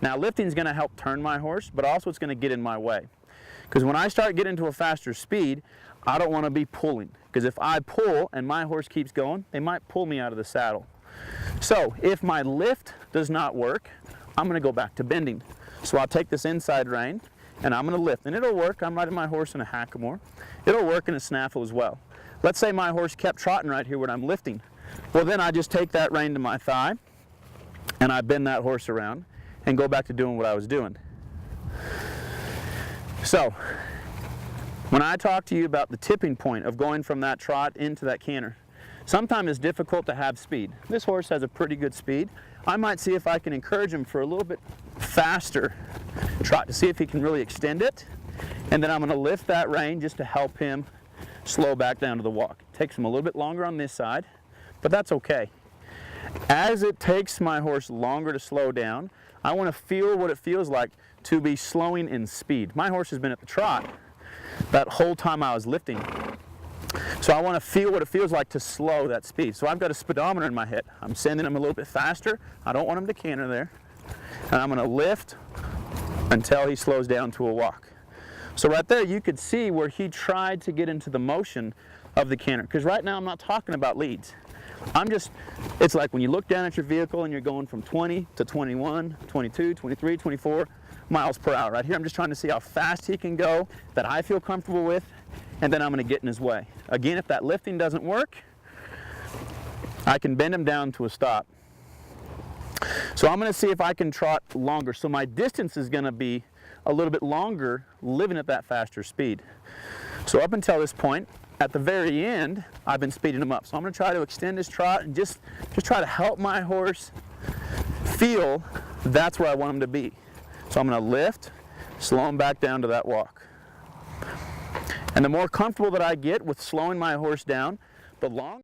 Now lifting is going to help turn my horse, but also it's going to get in my way. Because when I start getting to a faster speed, I don't want to be pulling. Because if I pull and my horse keeps going, they might pull me out of the saddle. So if my lift does not work, I'm going to go back to bending. So I'll take this inside rein and I'm going to lift. And it'll work. I'm riding my horse in a hackamore. It'll work in a snaffle as well. Let's say my horse kept trotting right here when I'm lifting. Well, then I just take that rein to my thigh and I bend that horse around and go back to doing what I was doing. So when I talk to you about the tipping point of going from that trot into that canter, sometimes it's difficult to have speed. This horse has a pretty good speed. I might see if I can encourage him for a little bit faster trot to see if he can really extend it. And then I'm going to lift that rein just to help him slow back down to the walk. It takes him a little bit longer on this side, but that's okay. As it takes my horse longer to slow down, I want to feel what it feels like to be slowing in speed. My horse has been at the trot that whole time I was lifting. So I want to feel what it feels like to slow that speed. So I've got a speedometer in my head. I'm sending him a little bit faster. I don't want him to canter there. And I'm going to lift until he slows down to a walk. So right there you could see where he tried to get into the motion of the canter. Because right now I'm not talking about leads. It's like when you look down at your vehicle and you're going from 20 to 21, 22, 23, 24 miles per hour. Right here I'm just trying to see how fast he can go that I feel comfortable with, and then I'm going to get in his way. Again, if that lifting doesn't work, I can bend him down to a stop. So I'm going to see if I can trot longer. So my distance is going to be a little bit longer living at that faster speed. So up until this point, at the very end, I've been speeding him up. So I'm going to try to extend his trot and just try to help my horse feel that's where I want him to be. So I'm going to lift, slow him back down to that walk. And the more comfortable that I get with slowing my horse down, the longer